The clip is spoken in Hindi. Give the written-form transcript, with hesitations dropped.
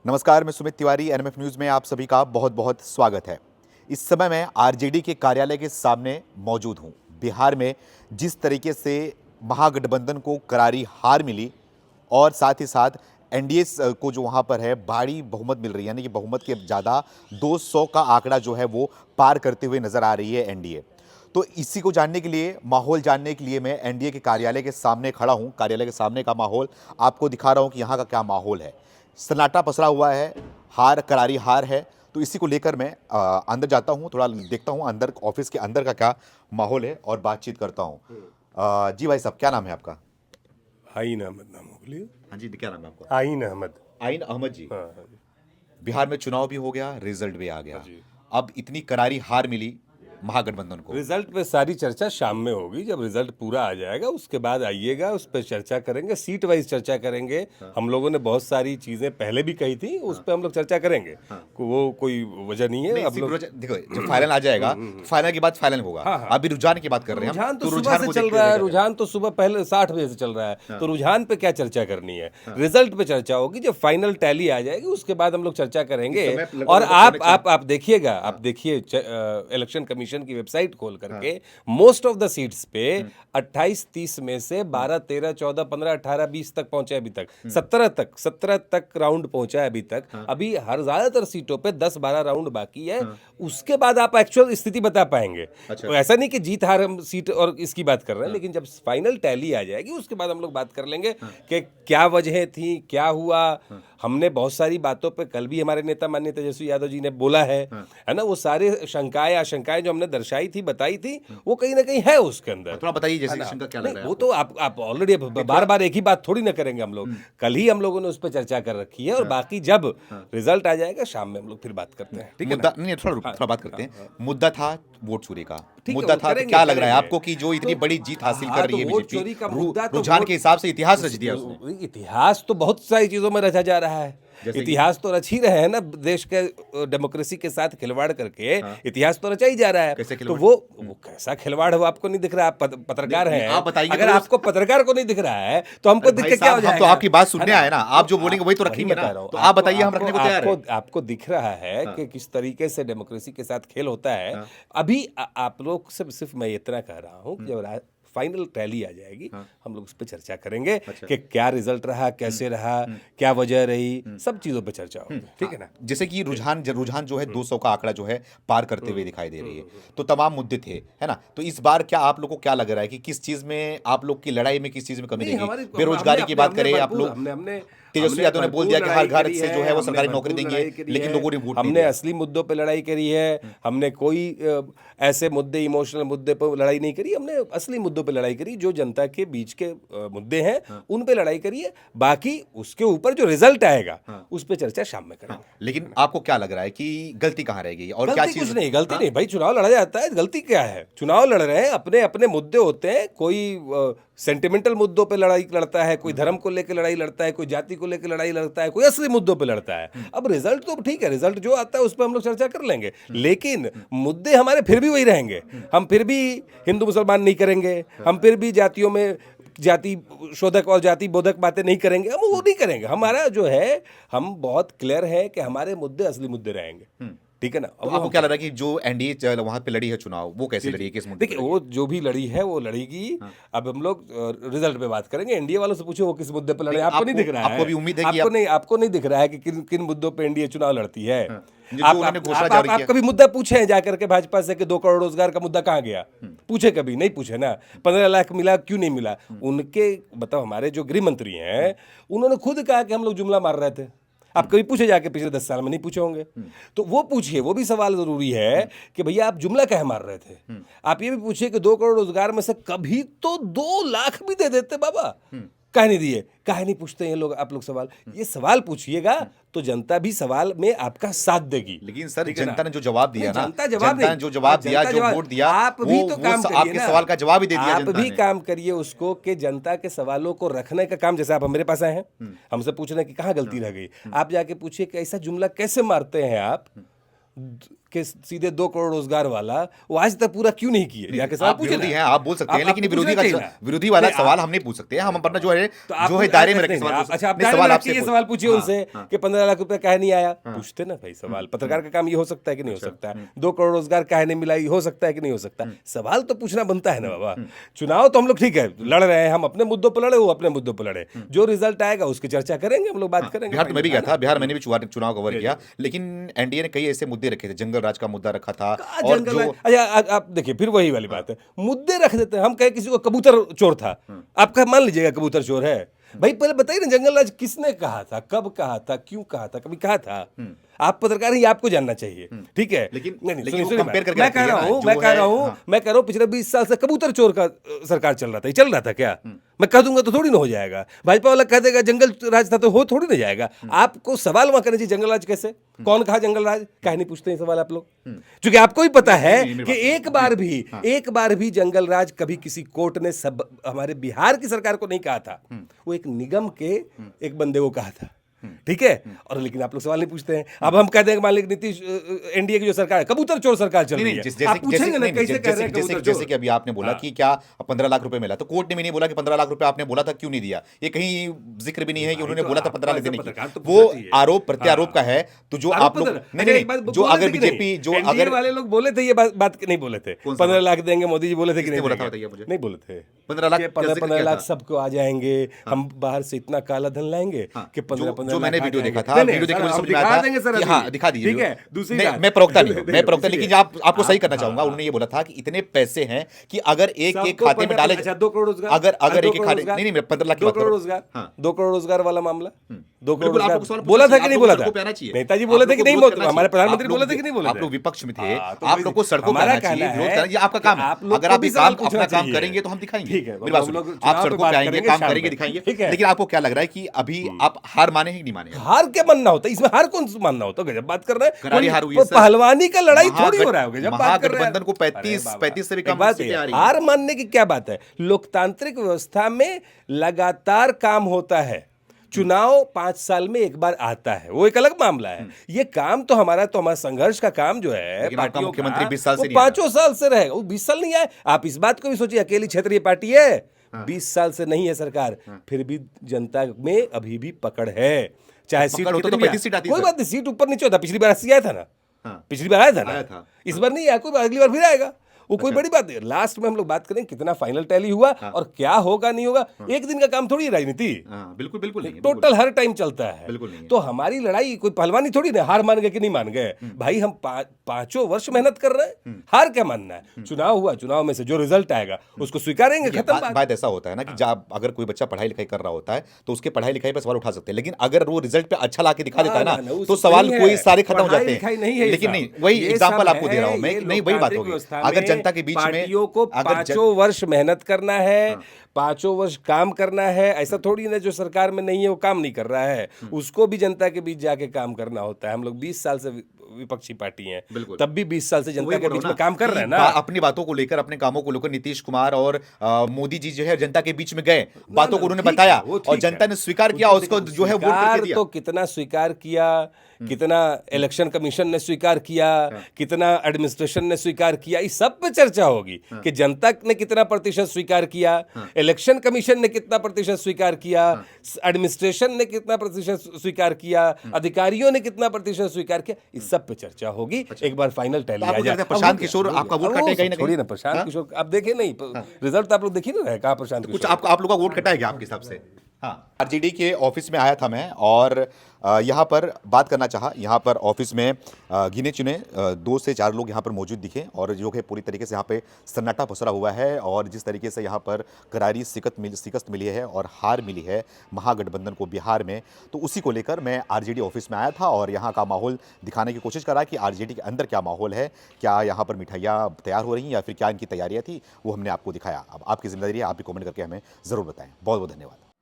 नमस्कार, मैं सुमित तिवारी। एनएमएफ न्यूज़ में आप सभी का बहुत बहुत स्वागत है। इस समय मैं आरजेडी के कार्यालय के सामने मौजूद हूं। बिहार में जिस तरीके से महागठबंधन को करारी हार मिली और साथ ही साथ एनडीए को जो वहां पर है भारी बहुमत मिल रही है, यानी कि बहुमत के ज़्यादा 200 का आंकड़ा जो है वो पार करते हुए नजर आ रही है एनडीए। तो इसी को जानने के लिए, माहौल जानने के लिए मैं एनडीए के कार्यालय के सामने खड़ा हूं। कार्यालय के सामने का माहौल आपको दिखा रहा हूं कि यहाँ का क्या माहौल है। सन्नाटा पसरा हुआ है, हार करारी हार है। तो इसी को लेकर मैं अंदर जाता हूँ, थोड़ा देखता हूँ अंदर ऑफिस के अंदर का क्या माहौल है और बातचीत करता हूँ। जी भाई साहब, क्या नाम है आपका? आइन अहमद नाम हो, बोलिए। हाँ जी, क्या नाम है आपका? आइन अहमद। आइन अहमद जी। हाँ हाँ जी। बिहार में चुनाव भी हो गया, रिजल्ट भी आ हाँ गया। जी। अब इतनी करारी हार मिली महागठबंधन को। रिजल्ट पे सारी चर्चा शाम में होगी। जब रिजल्ट पूरा आ जाएगा उसके बाद आइएगा, उस पर चर्चा करेंगे, सीट वाइज चर्चा करेंगे। हम लोगों ने बहुत सारी चीजें पहले भी कही थी, उस पर हम लोग चर्चा करेंगे। वो कोई वजह नहीं है। अब लोग देखो, जब फाइनल आ जाएगा तो फाइनल के बाद फाइनल होगा। हाँ, हाँ। अभी रुझान की बात कर रहे हैं हम। रुझान तो सुबह रुझान से को चल देखते रहा हुए है। क्या रुझान तो सुबह पहले 60 बजे से चल रहा है। तो रुझान पे क्या चर्चा करनी है? रिजल्ट पे चर्चा होगी। जब फाइनल टैली आ जाएगी उसके बाद हम लोग चर्चा करेंगे। इस समय और लगभग आप देखिएगा, आप देखिए इलेक्शन कमीशन की वेबसाइट खोल करके मोस्ट ऑफ द सीट्स पे 28-30 में से 12, 13, 14, 15, 18, 20 तक पहुंचे अभी तक। 17 तक राउंड पहुंचा है अभी तक। अभी हर ज्यादातर सीटों पे 10-12 राउंड बाकी है। उसके बाद आप एक्चुअल स्थिति बता पाएंगे। तो ऐसा नहीं कि जीत हार हम सीट और इसकी बात कर रहे हैं, लेकिन जब फाइनल टैली आ जाएगी उसके बाद हम लोग बात कर लेंगे कि क्या वजह थी, क्या हुआ। हमने बहुत सारी बातों पे कल भी हमारे नेता माननीय तेजस्वी यादव जी ने बोला है ना। वो सारे शंकाएं आशंकाएं जो हमने दर्शाई थी, बताई थी, वो कहीं ना कहीं है उसके अंदर। थोड़ा बताइए, जैसे कि शंका क्या लग रहा है वो आपको? तो आप ऑलरेडी बार बार एक ही बात थोड़ी ना करेंगे हम लोग। कल ही हम लोगों ने उस पर चर्चा कर रखी है और बाकी जब रिजल्ट आ जाएगा शाम में हम लोग फिर बात करते हैं। ठीक है ना? मुद्दा नहीं, थोड़ा बात करते हैं। मुद्दा था वोट चोरी का। ठीक है, मुद्दा वो था, तो करेंगे, क्या लग रहा है करेंगे। आपको कि जो इतनी तो बड़ी जीत हासिल हाँ, कर रही तो है वोट बीजेपी, चोरी का मुद्दा तो रुझान वोट- के हिसाब से इतिहास रच दिया उसने। इतिहास तो बहुत सारी चीजों में रचा जा रहा है। जैसे कि? इतिहास तो रच ही रहे हैं ना, देश के डेमोक्रेसी के साथ खिलवाड़ करके। इतिहास तो रचा ही जा रहा है। कैसे तो खिलवाड़? वो कैसा खिलवाड़ है वो आपको नहीं दिख रहा? आप पत्रकार नहीं, हैं, आप बताइए। अगर तो आपको पत्रकार को नहीं दिख रहा है तो हमको अरे दिख भाई के क्या हो साहब, हम जाएगा? तो आपकी बात सुनने है आए ना। आप जो बोलेंगे वही तो रखेंगे बता ना। रहा हूं। तो आप बताइए, हम रखने को तैयार हैं। आपको दिख रहा है कि किस तरीके से डेमोक्रेसी के साथ खेल होता है। अभी आप लोग से सिर्फ मैं इतना कह रहा हूं कि जब फाइनल टैली आ जाएगी हम लोग उस पर चर्चा करेंगे कि क्या रिजल्ट रहा, कैसे रहा, क्या वजह रही, सब चीजों पे चर्चा होगी। ठीक है ना? जैसे कि रुझान जो है 200 का आंकड़ा जो है पार करते हुए दिखाई दे रही है। तो तमाम मुद्दे थे, है ना। तो इस बार क्या आप लोग को क्या लग रहा है कि किस चीज में आप लोग की लड़ाई में किस चीज में कमी नहीं, रहेगी? बेरोजगारी की बात करें, आप लोग तेजस्वी यादव ने बोल दिया कि हर घर से जो है वो सरकारी नौकरी देंगे, लेकिन लोगों ने वोट नहीं हमने दिया। असली मुद्दों पे लड़ाई करी है। हमने कोई ऐसे मुद्दे, इमोशनल मुद्दे पर लड़ाई नहीं करी। हमने असली मुद्दों पे लड़ाई करी, जो जनता के बीच के मुद्दे हैं उन पे लड़ाई करी है। बाकी उसके ऊपर जो रिजल्ट आएगा उस पे चर्चा शाम में करेंगे। लेकिन आपको क्या लग रहा है कि गलती कहाँ रह गई और क्या गलती चीज? कुछ नहीं, गलती नहीं भाई। चुनाव लड़ा जाता है, गलती क्या है? चुनाव लड़ रहे हैं, अपने अपने मुद्दे होते हैं। कोई सेंटिमेंटल मुद्दों पे लड़ाई लड़ता है, कोई धर्म को लेकर लड़ाई लड़ता है, कोई जाति को लेकर लड़ाई लड़ता है, कोई असली मुद्दों पे लड़ता है। अब रिजल्ट तो ठीक है, रिजल्ट जो आता है उस पर हम लोग चर्चा कर लेंगे, लेकिन मुद्दे हमारे फिर भी वही रहेंगे। हम फिर भी हिंदू मुसलमान नहीं करेंगे, हम फिर भी जातियों में जाति शोधक और जाति बोधक बातें नहीं करेंगे। हम वो नहीं करेंगे। हमारा जो है, हम बहुत क्लियर है कि हमारे मुद्दे असली मुद्दे रहेंगे। ठीक है ना? तो आपको क्या लग रहा है कि जो एनडीए वहां पे लड़ी है चुनाव, वो कैसे लड़ी है, किस मुद्दे पे देखिए, लड़ी है? वो जो भी लड़ी है वो लड़ेगी। अब हम लोग रिजल्ट पे बात करेंगे। एनडीए वालों से पूछो वो किस मुद्दे पे लड़े। नहीं, आपको नहीं दिख रहा है? आपको भी उम्मीद है कि आपको नहीं दिख रहा है कि किन किन मुद्दों पे एनडीए चुनाव लड़ती है? जो उन्होंने घोषणा जारी आप किया। कभी मुद्दा पूछे हैं जाकर के भाजपा से कि 2 करोड़ रोजगार का मुद्दा कहाँ गया? पूछे? कभी नहीं पूछे ना। 15 लाख मिला, क्यों नहीं मिला? उनके मतलब हमारे जो गृह मंत्री हैं उन्होंने खुद कहा कि हम लोग जुमला मार रहे थे। आप कभी पूछे जाके? पिछले 10 साल में नहीं पूछे होंगे। तो वो पूछिए, वो भी सवाल जरूरी है कि भैया आप जुमला कहे मार रहे थे। आप ये भी पूछिए कि 2 करोड़ रोजगार में से कभी तो 2 लाख भी दे देते बाबा, काहे नहीं दिए? काहे नहीं पूछते ये लोग? आप लोग सवाल, ये सवाल पूछिएगा तो जनता भी सवाल में आपका साथ देगी। लेकिन सर, जनता ने जो जवाब दिया ना, जनता ने जो जवाब दिया, जो वोट दिया, आप भी तो काम करिए आपके ना। सवाल का जवाब ही दे दिया आप जनता भी ने। काम करिए उसको कि जनता के सवालों को रखने का काम। जैसे आप मेरे पास आए हैं, हमसे पूछ रहे हैं कि कहाँ गलती रह गई। आप जाके पूछिए कि ऐसा जुमला कैसे मारते हैं आप कि सीधे 2 करोड़ रोजगार वाला वो आज तक पूरा क्यों नहीं किए? जाके सवाल आप पूछे विरोधी ना। हैं, आप बोल सकते हैं, लेकिन आपको विरोधी पूछना चाहिए का ना। विरोधी वाला नहीं, सवाल हम नहीं पूछ सकते हैं। हम अपना जो है आप दायरे में रखे नहीं, सवाल पूछ अच्छा, आप नहीं, दायरे में सवाल रख आपसे के ये पूछ- सवाल पूछिए हाँ, उनसे हाँ। कि 15 लाख रुपया काहे नहीं आया? पूछते ना भाई सवाल। पत्रकार का काम ये हो सकता है कि नहीं हो सकता है? 2 करोड़ रोजगार काहे नहीं मिला, ये हो सकता है कि नहीं हो सकता? सवाल तो पूछना बनता है ना बाबा। चुनाव तो हम लोग ठीक है लड़ रहे हैं, हम अपने मुद्दों पर लड़े, वो अपने मुद्दों पर लड़े। जो रिजल्ट आएगा उसकी चर्चा करेंगे, हम लोग बात करेंगे। बिहार तो मैं भी गया था, बिहार मैंने भी चुनाव कवर किया, लेकिन एनडीए ने कई ऐसे मुद्दे रखे थे, जंगल राज का मुद्दा रखा था, और जंगल जो में अच्छा आप देखिए फिर वही वाली बात है, मुद्दे रख देते हैं। हम कहे किसी को कबूतर चोर था, आपका मान लीजिएगा कबूतर चोर है, भाई पहले बताइए ना जंगल राज किसने कहा था, कब कहा था, क्यों कहा था, कभी कहा था? आप पत्रकार ही, आपको जानना चाहिए, ठीक है? लेकिन- नहीं, नहीं, लेकिन सुनिए, वो सुनिए, compare करके मैं रखिए कह रहा ना, हूँ जो मैं कह है, रहा हूँ हाँ। मैं कह रहा हूँ पिछले 20 साल से कबूतर चोर का सरकार चल रहा था, ये चल रहा था क्या? मैं कह दूंगा तो थोड़ी ना हो जाएगा। भाजपा वाला कह देगा जंगल राज था तो हो थोड़ी ना जाएगा। आपको सवाल वहां करना चाहिए, जंगल राज कैसे, कौन कहा जंगल राज, काहे नहीं पूछते हैं सवाल आप लोग? क्योंकि आपको भी पता है कि एक बार भी जंगल राज कभी किसी कोर्ट ने सब हमारे बिहार की सरकार को नहीं कहा था, वो एक निगम के एक बंदे को कहा था, ठीक है? और लेकिन आप लोग सवाल नहीं पूछते हैं। अब हम कह देंगे मान लीजिए नीतीश एनडीए की जो सरकार है कबूतर चोर सरकार चल रही है, आप पूछेंगे ना कैसे कह रहे हैं कबूतर जैसे चोर? कि अभी आपने बोला कि क्या 15 लाख रुपए मिला, तो कोर्ट ने भी नहीं बोला कि 15 लाख रुपए आपने बोला था क्यों नहीं दिया, ये कहीं जिक्र भी नहीं है कि उन्होंने तो बोला था आपको 15 लाख ऐसा देने पत्रकार तो की। पूछना वो चाहिए। आरोप प्रत्यारोप का है, तो जो आप लोग जो अगर बीजेपी जो अगर वाले लोग बोले थे ये बात नहीं बोले थे, 15 लाख देंगे मोदी जी बोले थे कि नहीं बोला था, देंगे? बताइए मुझे। नहीं बोले थे। 15 लाख कि का जिक्र 15 किया लाख था। सबको आ जाएंगे, हम बाहर से इतना काला धन लाएंगे कि 15 जो मैंने लाख आ वीडियो देखा जाएंगे। था, नहीं, नहीं, वीडियो देख के सर, मुझे हम समझ में आया दिखा था देंगे सर कि अभी। हाँ, दिखा दीजिए। ठीक है, दूसरी नहीं, बात। मैं प्रवक्ता नहीं हूं, मैं प्रवक्ता, इसलिए- लेकिन आपको सही करना चाहूंगा। हाँ। उन्होंने ये बोला था कि इतने पैसे हैं कि अगर एक एक सबको खाते में 15 डाले, अच्छा 2 करोड़ रोजगार, अगर दो एक एक करोड़ खाते, रोजगार, नहीं, मैं 15 लाख की 2 बात कर करोड़ रहा हूं। रोजगार, हाँ। 2 करोड़ रोजगार वाला मामला, 2 करोड़ बिल्कुल, आपको रोजगार सवाल बोला पूछना था कि नहीं चाहिए, बोला आप लोगों था? को पे आना चाहिए। नेताजी आप बोले थे लोग कि को नहीं विरोध बोले, करना हमारे चाहिए। प्रधानमंत्री आप बोले लोग- थे कि नहीं बोले थे? आप लोग विपक्ष में थे, हाँ, तो आप वही- लोग को सड़कों पे हमारा आना चाहिए, कहना विरोध है करना, ये आपका कि काम है। आप लोग अगर को आप भी ये सवाल काम पूछना अपना काम चाहिए। करेंगे तो हम दिखाएंगे। ठीक है, मेरी बात हम सुनिए, लोग आप चुनाव पे सड़कों बात पे आएंगे, करेंगे काम शाम करेंगे, पे। दिखाएंगे, ठीक है। लेकिन आपको क्या लग रहा है कि अभी आप हार माने ही नहीं माने? हार क्या मानना होता है इसमें? हार कौन सा मानना होता है? गजब बात कर रहे हैं। करारी कोई- हार हुई है, कोई सर। पहलवानी का लड़ाई थोड़ी हो रहा है। गजब बात कर रहे हैं। महागठबंधन को अरे 35 से भी बाबा, कम एक बात सीटें है, आ रही हैं। हार मानने की क्या बात है? लोकतांत्रिक व्यवस्था में लगातार काम होता है। चुनाव 5 साल में एक बार आता है, वो एक अलग मामला है। ये काम तो हमारा संघर्ष का काम जो है लेकिन आपका पार्टियों मुख्यमंत्री का, 20 साल से वो नहीं आया। 5 साल से रहेगा। वो 20 साल नहीं आए। आप इस बात को भी सोचिए, अकेली क्षेत्रीय पार्टी है, 20 साल से नहीं है सरकार, फिर भी जनता में अभी भी पकड़ है। चाहे सीट पकड़ होता तो कितनी भी 35 सीट आती, कोई सर। बात नहीं, सीट ऊपर नीचे होता। पिछली बार 80 आया था ना, हाँ। पिछली बार आया था आया ना, था। इस बार नहीं आया, कोई बात, अगली बार फिर आएगा। वो कोई बड़ी बात नहीं। लास्ट में हम लोग बात करें कितना फाइनल टैली हुआ और क्या होगा नहीं होगा। एक दिन का काम थोड़ी है राजनीति, हाँ, बिल्कुल बिल्कुल नहीं है, टोटल हर टाइम चलता है। बिल्कुल नहीं है। तो हमारी लड़ाई कोई पहलवानी थोड़ी ना, हार मान गए कि नहीं मान गए। भाई हम 5 वर्ष मेहनत कर रहे हैं, हार क्या मानना है? चुनाव हुआ, चुनाव में से जो रिजल्ट आएगा उसको स्वीकारेंगे, देखिए, खत्म बात। बात ऐसा होता है ना कि जब अगर कोई बच्चा पढ़ाई लिखाई कर रहा होता है तो उसके पढ़ाई लिखाई पर सवाल उठा सकते हैं, लेकिन अगर वो रिजल्ट पे अच्छा ला के दिखा देता है ना, ना उस तो सवाल नहीं कोई है। सारे खत्म हो पढ़ाई जाते लिखाई हैं। नहीं है ये लेकिन सब। नहीं, वही ये एग्जांपल सब आपको दे रहा हूं मैं है, कि ये नहीं, वही बात लोकतांत्रिक होगी। व्यवस्था अगर में जनता के बीच में पार्टियों को अगर 5 वर्ष मेहनत करना है, 5 वर्ष काम करना है। ऐसा थोड़ी ना जो सरकार में नहीं है वो काम नहीं कर रहा है, उसको भी जनता के बीच जाके काम करना होता है। हम लोग 20 साल से विपक्षी पार्टी हैं, बिल्कुल। तब भी 20 साल से जनता वही के बोल बीच रहा में हूं काम ना कर कि रहे हैं ना। अपनी बातों को लेकर, अपने कामों को लेकर नीतीश कुमार और मोदी जी जो है जनता के बीच में गए, बातों को उन्होंने ठीक बताया है, वो और ठीक जनता है। ने स्वीकार किया, उसको जो है वोट करके स्वीकार दिया। तो कितना स्वीकार किया, कितना इलेक्शन कमीशन ने स्वीकार किया, कितना एडमिनिस्ट्रेशन ने स्वीकार किया, इस सब पे चर्चा होगी कि जनता ने कितना प्रतिशत स्वीकार किया, इलेक्शन कमीशन ने कितना प्रतिशत स्वीकार किया, एडमिनिस्ट्रेशन ने कितना प्रतिशत स्वीकार किया, अधिकारियों ने कितना प्रतिशत स्वीकार किया, इस सब पे चर्चा होगी। एक बार फाइनल टैली तो आप आ लोग जाए। कहते हैं प्रशांत अब हो गया, किशोर हो गया। आपका वोट अब वो काटेगा ही ना छोड़िए कहीं? ना, प्रशांत किशोर आप देखे नहीं, रिजल्ट आप लोग देख ही नहीं रहे, कहाँ प्रशांत कुछ किशोर? आप लोगों का वोट कटा है क्या आपके हिसाब से? हाँ, आरजेडी के ऑफिस में आया था मैं और यहाँ पर बात करना चाहा। यहाँ पर ऑफिस में गिने चुने 2 से 4 लोग यहाँ पर मौजूद दिखे और जो है पूरी तरीके से यहाँ पे सन्नाटा पसरा हुआ है और जिस तरीके से यहाँ पर करारी शिकस्त मिली है और हार मिली है महागठबंधन को बिहार में, तो उसी को लेकर मैं आरजेडी ऑफिस में आया था और यहाँ का माहौल दिखाने की कोशिश करा कि आरजेडी के अंदर क्या माहौल है, क्या यहाँ पर मिठाइयाँ तैयार हो रही हैं या फिर क्या इनकी तैयारियाँ थी, वो हमने आपको दिखाया। अब आपकी जिम्मेदारी है, आप भी कमेंट करके हमें ज़रूर बताएं। बहुत बहुत धन्यवाद।